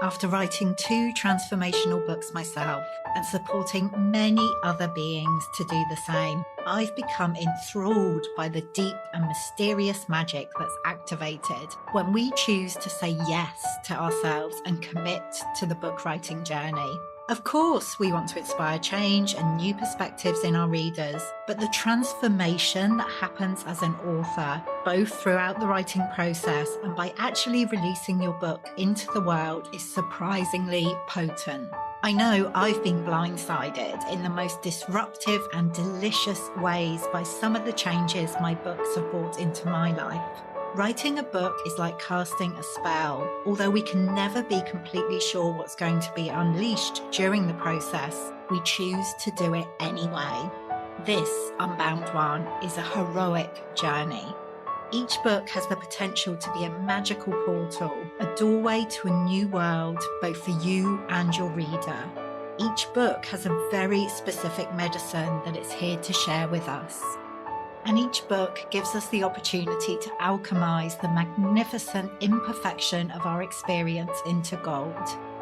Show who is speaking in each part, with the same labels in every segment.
Speaker 1: After writing 2 transformational books myself and supporting many other beings to do the same, I've become enthralled by the deep and mysterious magic that's activated when we choose to say yes to ourselves and commit to the book writing journey. Of course, we want to inspire change and new perspectives in our readers, but the transformation that happens as an author, both throughout the writing process and by actually releasing your book into the world, is surprisingly potent. I know I've been blindsided in the most disruptive and delicious ways by some of the changes my books have brought into my life. Writing a book is like casting a spell. Although we can never be completely sure what's going to be unleashed during the process, we choose to do it anyway. This Unbound One is a heroic journey. Each book has the potential to be a magical portal, a doorway to a new world, both for you and your reader. Each book has a very specific medicine that it's here to share with us. And each book gives us the opportunity to alchemize the magnificent imperfection of our experience into gold.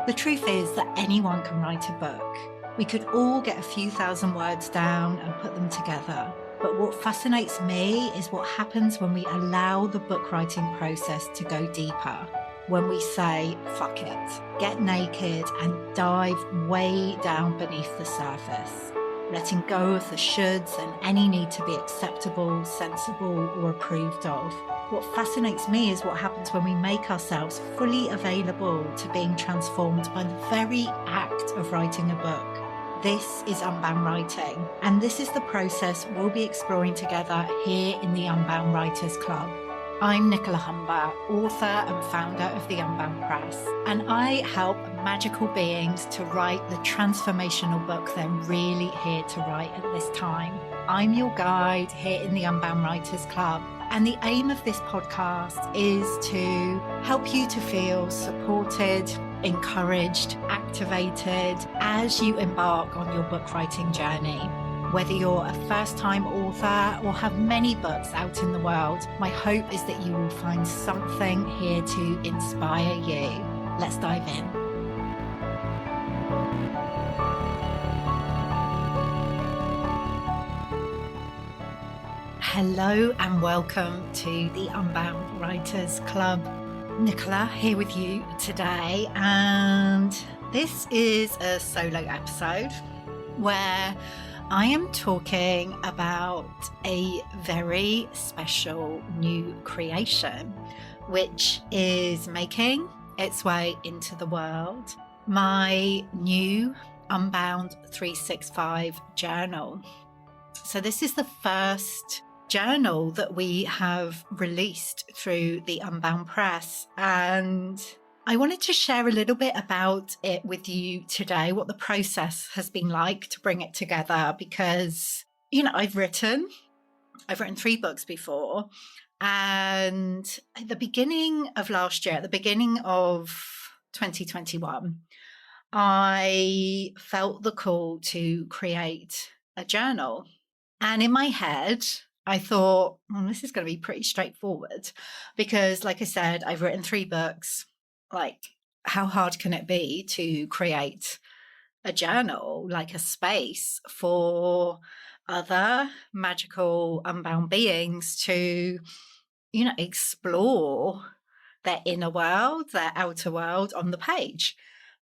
Speaker 1: The truth is that anyone can write a book. We could all get a few thousand words down and put them together. But what fascinates me is what happens when we allow the book writing process to go deeper. When we say, fuck it, get naked and dive way down beneath the surface. Letting go of the shoulds and any need to be acceptable, sensible, or approved of. What fascinates me is what happens when we make ourselves fully available to being transformed by the very act of writing a book. This is Unbound Writing, and this is the process we'll be exploring together here in the Unbound Writers Club. I'm Nicola, author and founder of the Unbound Press, and I help magical beings to write the transformational book they're really here to write at this time. I'm your guide here in the Unbound Writers Club, and the aim of this podcast is to help you to feel supported, encouraged, activated as you embark on your book writing journey. Whether you're a first-time author or have many books out in the world, my hope is that you will find something here to inspire you. Let's dive in. Hello and welcome to the Unbound Writers Club. Nicola here with you today, and this is a solo episode where I am talking about a very special new creation, which is making its way into the world. My new Unbound365 journal. So this is the first journal that we have released through the Unbound Press, and I wanted to share a little bit about it with you today, what the process has been like to bring it together, because, I've written 3 books before, and at the beginning of last year, at the beginning of 2021, I felt the call to create a journal. And in my head, I thought, this is going to be pretty straightforward because, like I said, I've written 3 books. Like, how hard can it be to create a journal, like a space for other magical unbound beings to, explore their inner world, their outer world on the page?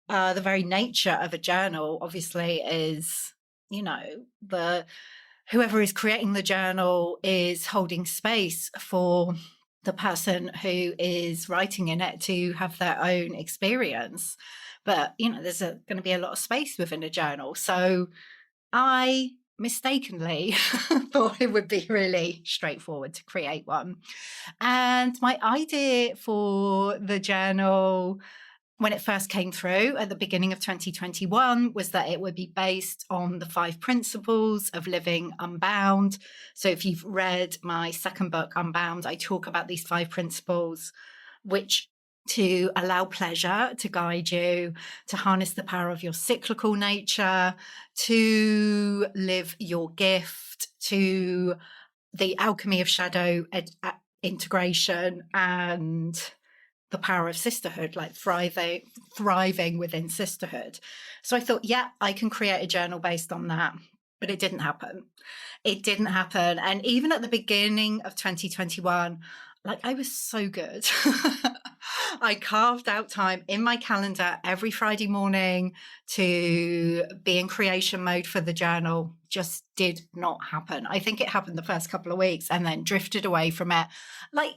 Speaker 1: The very nature of a journal, obviously, is, whoever is creating the journal is holding space for the person who is writing in it to have their own experience. But, there's going to be a lot of space within a journal. So I mistakenly thought it would be really straightforward to create one. And my idea for the journal, when it first came through at the beginning of 2021, was that it would be based on the 5 principles of living unbound. So if you've read my second book, Unbound, I talk about these 5 principles, which to allow pleasure to guide you, to harness the power of your cyclical nature, to live your gift, to the alchemy of shadow integration, and the power of sisterhood, like thriving within sisterhood. So I thought, yeah, I can create a journal based on that. But it didn't happen. It didn't happen. And even at the beginning of 2021, like, I was so good. I carved out time in my calendar every Friday morning to be in creation mode for the journal. Just did not happen. I think it happened the first couple of weeks and then drifted away from it. Like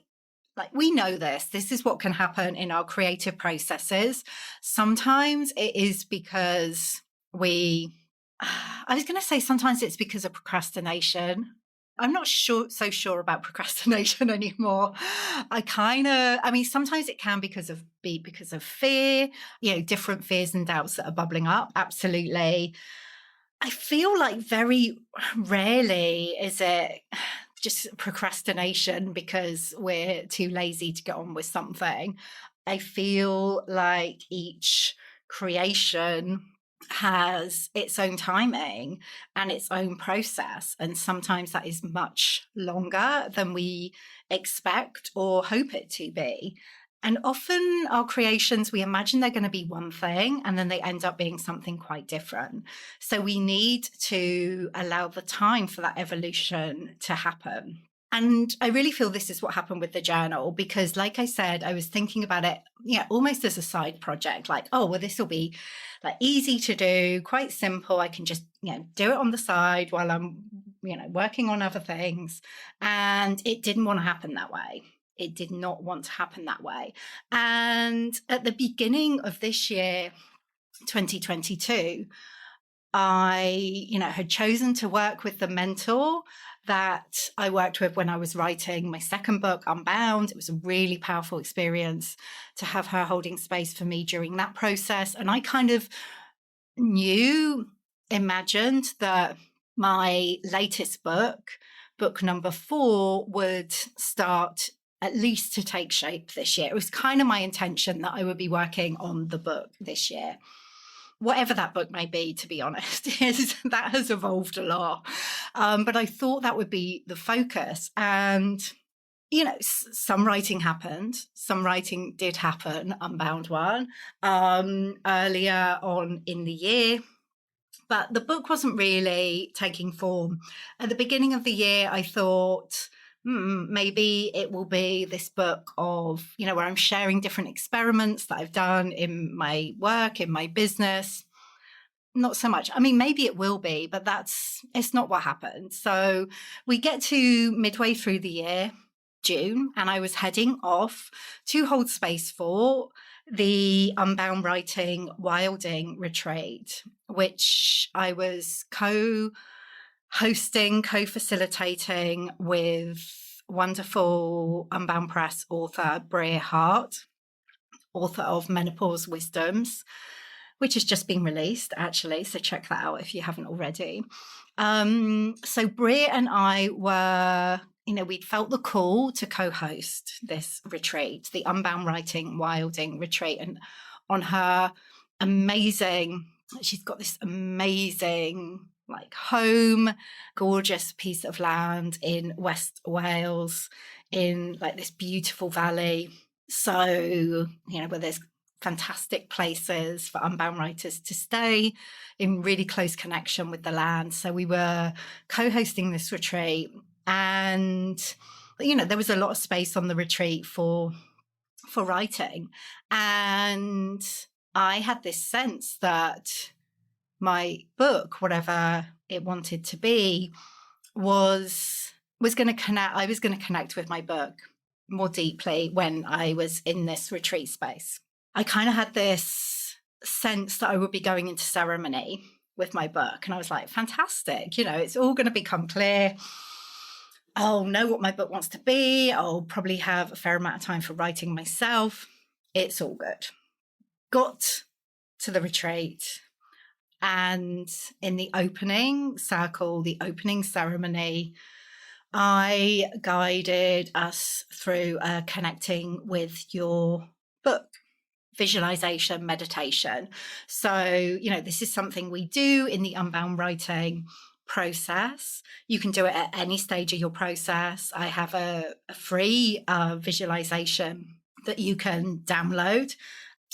Speaker 1: we know this. This is what can happen in our creative processes. Sometimes it is because I was going to say sometimes it's because of procrastination. I'm not so sure about procrastination anymore. Sometimes it can be because of fear, different fears and doubts that are bubbling up. Absolutely. I feel like very rarely is it just procrastination because we're too lazy to get on with something. I feel like each creation has its own timing and its own process. And sometimes that is much longer than we expect or hope it to be. And often our creations, we imagine they're going to be one thing and then they end up being something quite different. So we need to allow the time for that evolution to happen. And I really feel this is what happened with the journal, because like I said, I was thinking about it, almost as a side project, like, oh, well, this will be like easy to do, quite simple. I can just, do it on the side while I'm, working on other things. And it didn't want to happen that way. It did not want to happen that way. And at the beginning of this year, 2022, I, had chosen to work with the mentor that I worked with when I was writing my second book, Unbound. It was a really powerful experience to have her holding space for me during that process. And I kind of imagined that my latest book number 4, would start at least to take shape this year. It was kind of my intention that I would be working on the book this year. Whatever that book may be, to be honest, that has evolved a lot. But I thought that would be the focus. And, some writing happened. Some writing did happen, Unbound one, earlier on in the year. But the book wasn't really taking form. At the beginning of the year, I thought, maybe it will be this book of, where I'm sharing different experiments that I've done in my work, in my business. Not so much. I mean, maybe it will be, but it's not what happened. So we get to midway through the year, June, and I was heading off to hold space for the Unbound Writing Wilding Retreat, which I was co-hosting, co-facilitating with wonderful Unbound Press author Brea Hart, author of Menopause Wisdoms, which has just been released, actually. So check that out if you haven't already. So Brea and I were, we'd felt the call to co-host this retreat, the Unbound Writing Wilding Retreat. And on her she's got this amazing home, gorgeous piece of land in West Wales, in this beautiful valley. So, where there's fantastic places for Unbound writers to stay in really close connection with the land. So we were co-hosting this retreat, and there was a lot of space on the retreat for writing. And I had this sense that my book, whatever it wanted to be, was going to connect. I was going to connect with my book more deeply when I was in this retreat space. I kind of had this sense that I would be going into ceremony with my book. And I was like, fantastic. It's all going to become clear. I'll know what my book wants to be. I'll probably have a fair amount of time for writing myself. It's all good. Got to the retreat. And in the opening circle, the opening ceremony, I guided us through connecting with your book. Visualization, meditation. So, this is something we do in the Unbound writing process. You can do it at any stage of your process. I have a free visualization that you can download.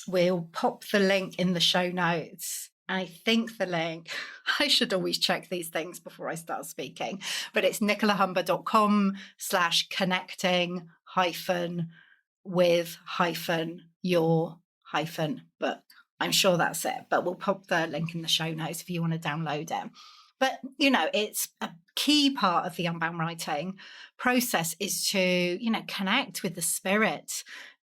Speaker 1: We'll pop the link in the show notes. I think the link, I should always check these things before I start speaking, but it's nicolahumber.com/connecting with your book. I'm sure that's it, but we'll pop the link in the show notes if you want to download it. But, it's a key part of the Unbound writing process is to, connect with the spirit,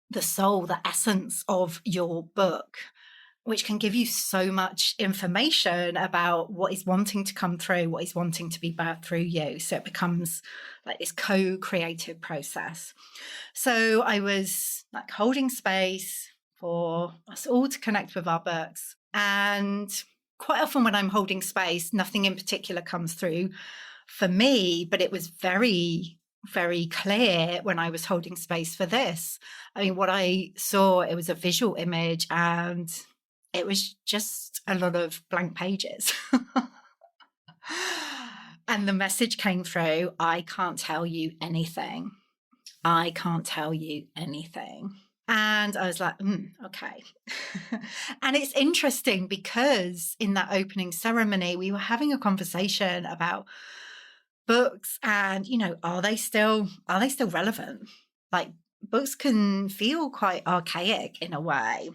Speaker 1: the soul, the essence of your book, which can give you so much information about what is wanting to come through, what is wanting to be birthed through you. So it becomes like this co-creative process. So I was like holding space for us all to connect with our books. And quite often when I'm holding space, nothing in particular comes through for me, but it was very, very clear when I was holding space for this. I mean, what I saw, it was a visual image and it was just a lot of blank pages. And the message came through, I can't tell you anything. I can't tell you anything. And I was like, okay. And it's interesting because in that opening ceremony, we were having a conversation about books and, are they still relevant? Like books can feel quite archaic in a way.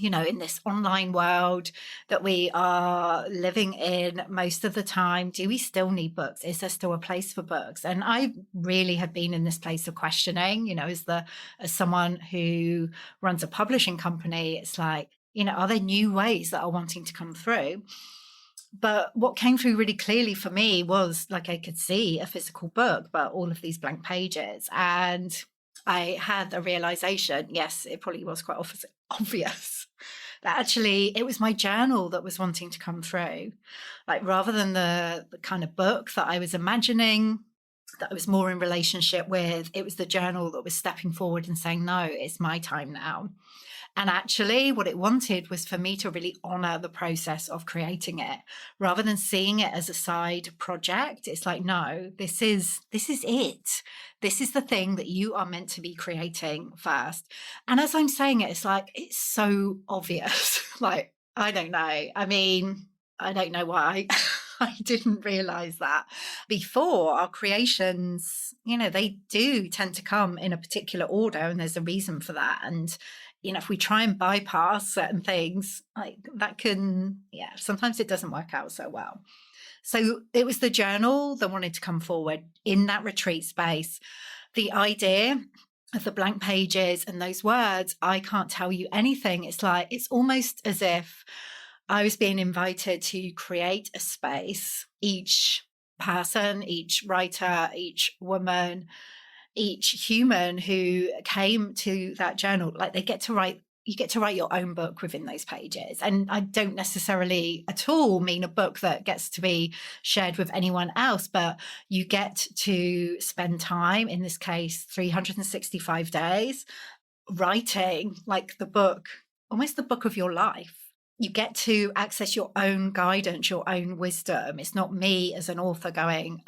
Speaker 1: In this online world that we are living in most of the time, do we still need books? Is there still a place for books? And I really have been in this place of questioning, as someone who runs a publishing company, it's like, are there new ways that are wanting to come through? But what came through really clearly for me was like I could see a physical book, but all of these blank pages. And I had a realization, yes, it probably was quite obvious that actually it was my journal that was wanting to come through. Like rather than the kind of book that I was imagining, that I was more in relationship with, it was the journal that was stepping forward and saying, no, it's my time now. And actually what it wanted was for me to really honor the process of creating it rather than seeing it as a side project. It's like, no, this is it. This is the thing that you are meant to be creating first. And as I'm saying it, it's like, it's so obvious. Like, I don't know. I mean, I don't know why I didn't realize that before. Our creations, they do tend to come in a particular order and there's a reason for that. And if we try and bypass certain things, like that can, sometimes it doesn't work out so well. So it was the journal that wanted to come forward in that retreat space. The idea of the blank pages and those words, I can't tell you anything. It's like, it's almost as if I was being invited to create a space. Each person, each writer, each woman, each human who came to that journal, like you get to write your own book within those pages. And I don't necessarily at all mean a book that gets to be shared with anyone else, but you get to spend time, in this case, 365 days, writing like the book, almost the book of your life. You get to access your own guidance, your own wisdom. It's not me as an author going,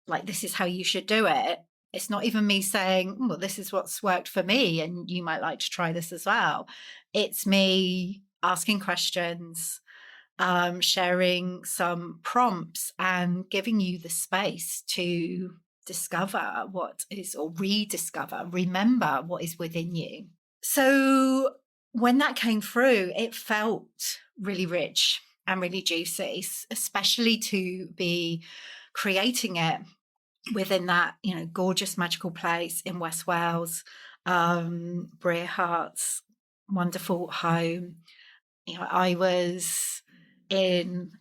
Speaker 1: like this is how you should do it. It's not even me saying, well, this is what's worked for me and you might like to try this as well. It's me asking questions, sharing some prompts and giving you the space to discover what is, or remember what is within you. So when that came through, it felt really rich and really juicy, especially to be creating it within that, gorgeous magical place in West Wales, Brea Hart's wonderful home. I was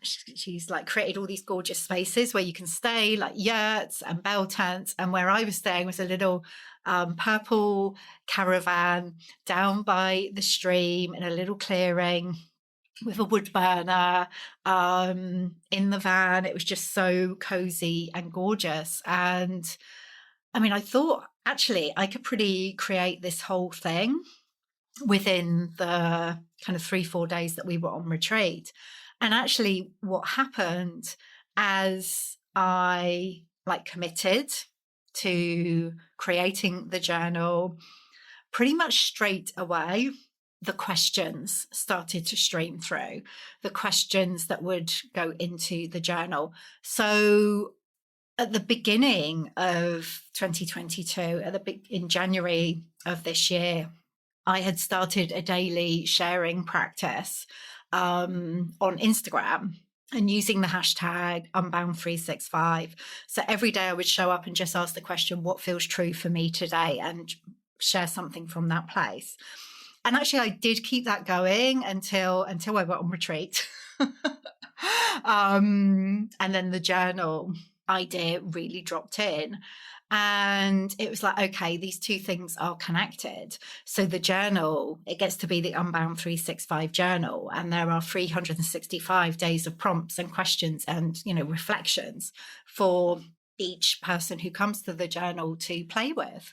Speaker 1: she's like created all these gorgeous spaces where you can stay, like yurts and bell tents. And where I was staying was a little purple caravan down by the stream in a little clearing with a wood burner in the van. It was just so cozy and gorgeous. And I mean, I thought actually I could pretty create this whole thing within the kind of 3-4 days that we were on retreat. And actually what happened as I committed to creating the journal, pretty much straight away, the questions started to stream through, the questions that would go into the journal. So at the beginning of 2022, in January of this year, I had started a daily sharing practice on Instagram and using the hashtag Unbound365. So every day I would show up and just ask the question, what feels true for me today? And share something from that place. And actually, I did keep that going until I went on retreat. And then the journal idea really dropped in. And it was like, okay, these two things are connected. So the journal, it gets to be the Unbound365 journal. And there are 365 days of prompts and questions and, reflections for each person who comes to the journal to play with.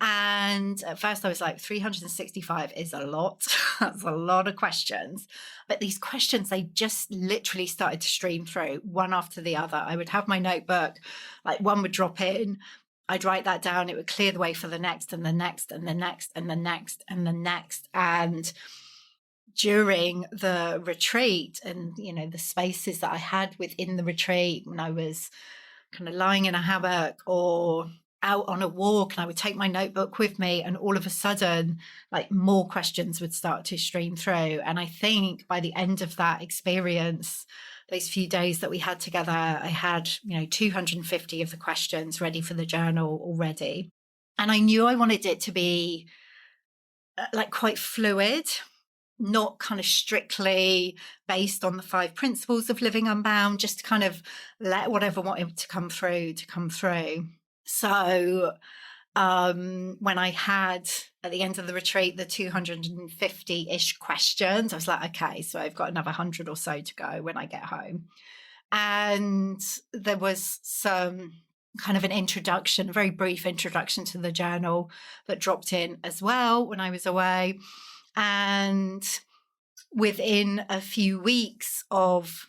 Speaker 1: And at first I was like, 365 is a lot. That's a lot of questions. But these questions, they just literally started to stream through one after the other. I would have my notebook, like one would drop in. I'd write that down. It would clear the way for the next and the next and the next and the next and the next. And during the retreat and, the spaces that I had within the retreat, when I was kind of lying in a hammock or out on a walk, and I would take my notebook with me, and all of a sudden, like, more questions would start to stream through. And I think by the end of that experience, those few days that we had together, I had, 250 of the questions ready for the journal already. And I knew I wanted it to be like quite fluid, not kind of strictly based on the 5 principles of living unbound, just to kind of let whatever wanted to come through. So when I had, at the end of the retreat, the 250-ish questions, I was like, okay, so I've got another 100 or so to go when I get home. And there was some kind of an introduction, a very brief introduction to the journal that dropped in as well when I was away. And within a few weeks of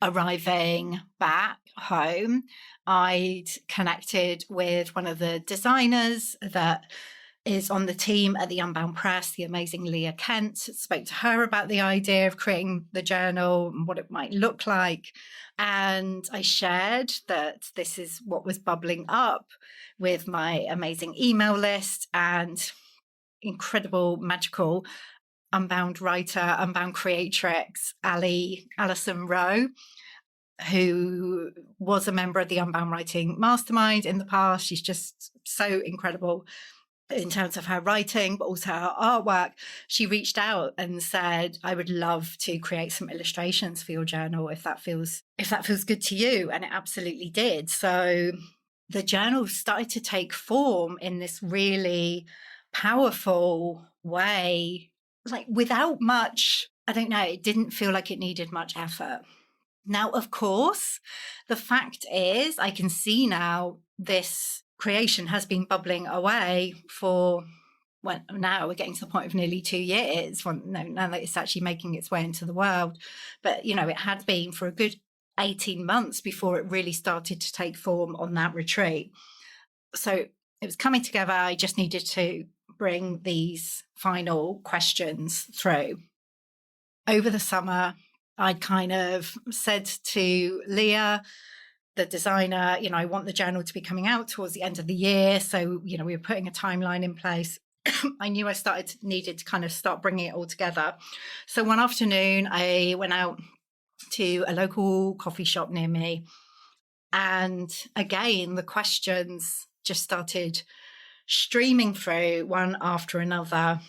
Speaker 1: arriving back home, I'd connected with one of the designers that is on the team at the Unbound Press, the amazing Leah Kent. Spoke to her about the idea of creating the journal and what it might look like. And I shared that this is what was bubbling up with my amazing email list and incredible, magical Unbound writer, Unbound creatrix, Alison Rowe, who was a member of the Unbound Writing Mastermind in the past. She's just so incredible in terms of her writing, but also her artwork. She reached out and said, I would love to create some illustrations for your journal if that feels good to you. And it absolutely did. So the journal started to take form in this really powerful way, like without much, I don't know, it didn't feel like it needed much effort. Now, of course, the fact is, I can see now this creation has been bubbling away for, well, now we're getting to the point of nearly 2 years, now that it's actually making its way into the world. But, it had been for a good 18 months before it really started to take form on that retreat. So it was coming together. I just needed to bring these final questions through. Over the summer, I kind of said to Leah, the designer, I want the journal to be coming out towards the end of the year. So, we were putting a timeline in place. I knew I needed to kind of start bringing it all together. So one afternoon, I went out to a local coffee shop near me. And again, the questions just started streaming through one after another.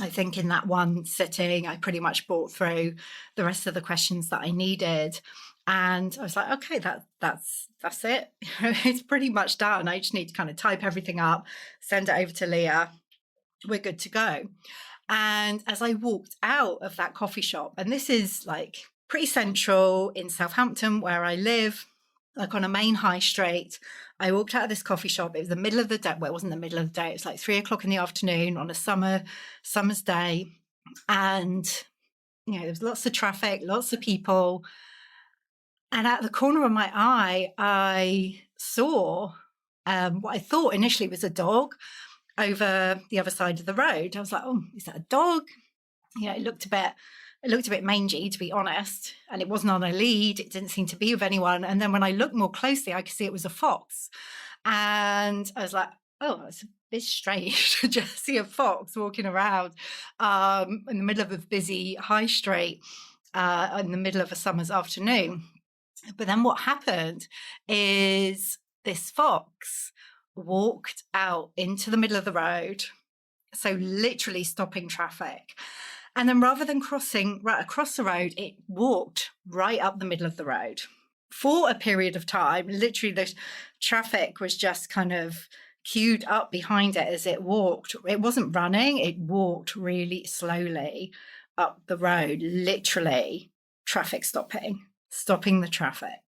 Speaker 1: I think in that one sitting, I pretty much brought through the rest of the questions that I needed. And I was like, okay, that's it. It's pretty much done. I just need to kind of type everything up, send it over to Leah. We're good to go. And as I walked out of that coffee shop, and this is like pretty central in Southampton where I live, like on a main high street, I walked out of this coffee shop. It was the middle of the day. Well, it wasn't the middle of the day. It was like 3:00 in the afternoon on a summer's day. And, there was lots of traffic, lots of people. And at the corner of my eye, I saw what I thought initially was a dog over the other side of the road. I was like, oh, is that a dog? Yeah, it looked a bit mangy, to be honest, and it wasn't on a lead. It didn't seem to be with anyone. And then when I looked more closely, I could see it was a fox. And I was like, oh, it's a bit strange to just see a fox walking around in the middle of a busy high street in the middle of a summer's afternoon. But then what happened is this fox walked out into the middle of the road, so literally stopping traffic. And then rather than crossing right across the road, it walked right up the middle of the road for a period of time. Literally, the traffic was just kind of queued up behind it as it walked. It wasn't running, it walked really slowly up the road, literally traffic stopping the traffic,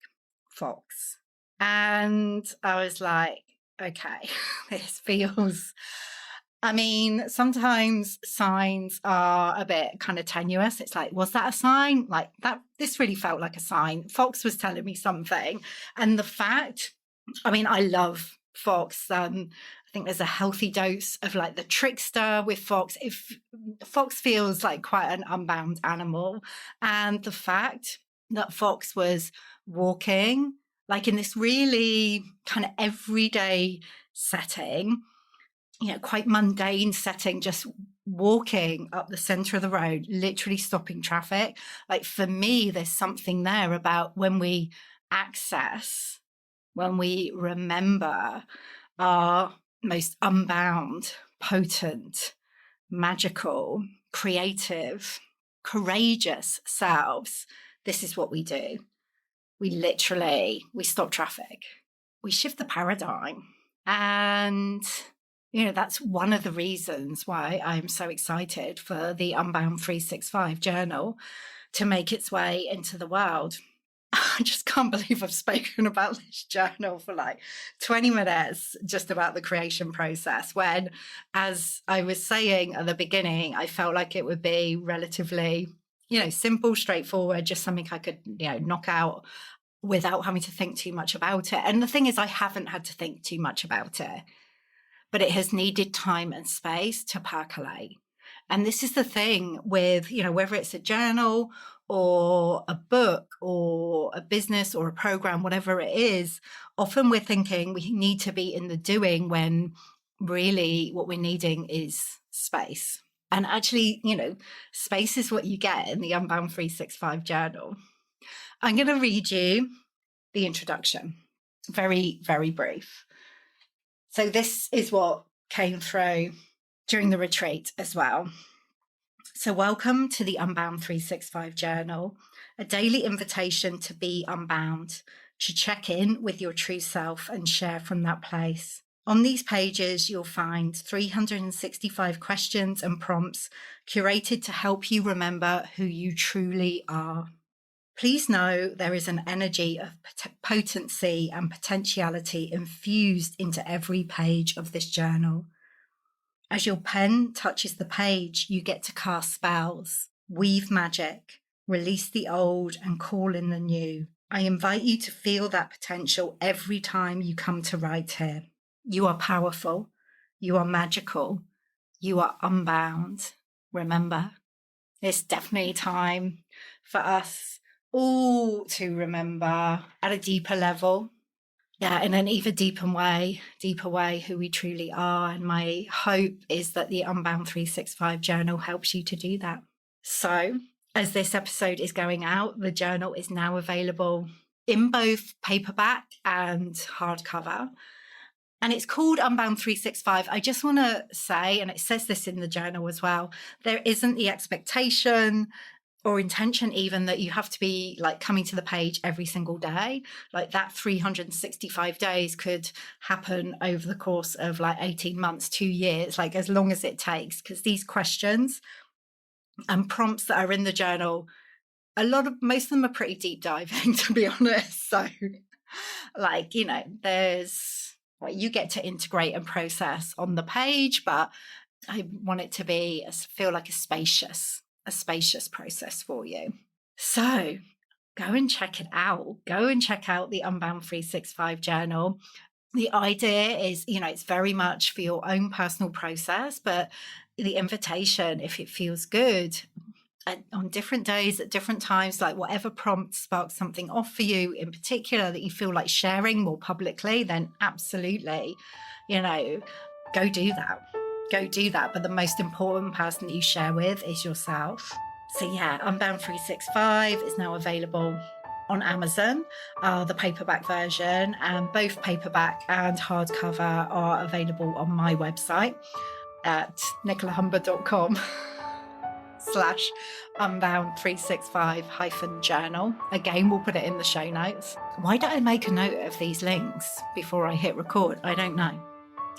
Speaker 1: fox. And I was like, okay, this feels... I mean, sometimes signs are a bit kind of tenuous. It's like, was that a sign? Like that, this really felt like a sign. Fox was telling me something. And the fact, I mean, I love fox. I think there's a healthy dose of like the trickster with fox. If fox feels like quite an unbound animal. And the fact that fox was walking like in this really kind of everyday setting, quite mundane setting, just walking up the center of the road, literally stopping traffic. Like for me, there's something there about when we remember our most unbound, potent, magical, creative, courageous selves. This is what we do. We stop traffic. We shift the paradigm. And that's one of the reasons why I'm so excited for the Unbound365 journal to make its way into the world. I just can't believe I've spoken about this journal for like 20 minutes, just about the creation process, when, as I was saying at the beginning, I felt like it would be relatively, simple, straightforward, just something I could, knock out without having to think too much about it. And the thing is, I haven't had to think too much about it, but it has needed time and space to percolate. And this is the thing with, whether it's a journal or a book or a business or a program, whatever it is, often we're thinking we need to be in the doing when really what we're needing is space. And actually, space is what you get in the Unbound365 journal. I'm going to read you the introduction, very, very brief. So this is what came through during the retreat as well. So welcome to the Unbound365 journal, a daily invitation to be unbound, to check in with your true self and share from that place. On these pages, you'll find 365 questions and prompts curated to help you remember who you truly are. Please know there is an energy of potency and potentiality infused into every page of this journal. As your pen touches the page, you get to cast spells, weave magic, release the old and call in the new. I invite you to feel that potential every time you come to write here. You are powerful. You are magical. You are unbound. Remember, it's definitely time for us all to remember at a deeper level. Yeah, in an even deeper way, who we truly are. And my hope is that the Unbound365 journal helps you to do that. So, as this episode is going out, the journal is now available in both paperback and hardcover. And it's called Unbound365. I just want to say, and it says this in the journal as well, there isn't the expectation or intention even that you have to be like coming to the page every single day. Like that 365 days could happen over the course of like 18 months, 2 years, like as long as it takes, because these questions and prompts that are in the journal, most of them are pretty deep diving, to be honest. So like, there's what you get to integrate and process on the page, but I want it to feel like a spacious process for you. So go and check it out. Go and check out the Unbound365 journal. The idea is, it's very much for your own personal process, but the invitation, if it feels good, on different days at different times, like whatever prompt sparks something off for you in particular that you feel like sharing more publicly, then absolutely, go do that. Go do that. But the most important person that you share with is yourself. So yeah, Unbound 365 is now available on Amazon, the paperback version, and both paperback and hardcover are available on my website at nicolahumber.com. /Unbound365-journal. Again, we'll put it in the show notes. Why don't I make a note of these links before I hit record? I don't know,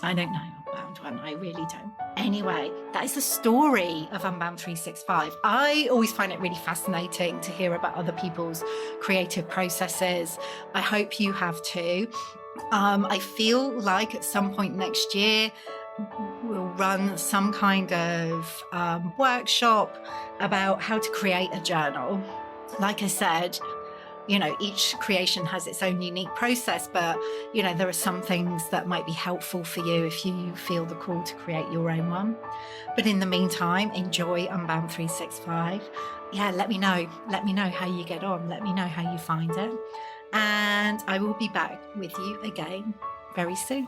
Speaker 1: Unbound one. I really don't. Anyway, that is the story of Unbound 365. I always find it really fascinating to hear about other people's creative processes. I hope you have too. I feel like at some point next year, we'll run some kind of workshop about how to create a journal. Like I said, each creation has its own unique process, but, there are some things that might be helpful for you if you feel the call to create your own one. But in the meantime, enjoy Unbound 365. Yeah, let me know how you get on. Let me know how you find it. And I will be back with you again very soon.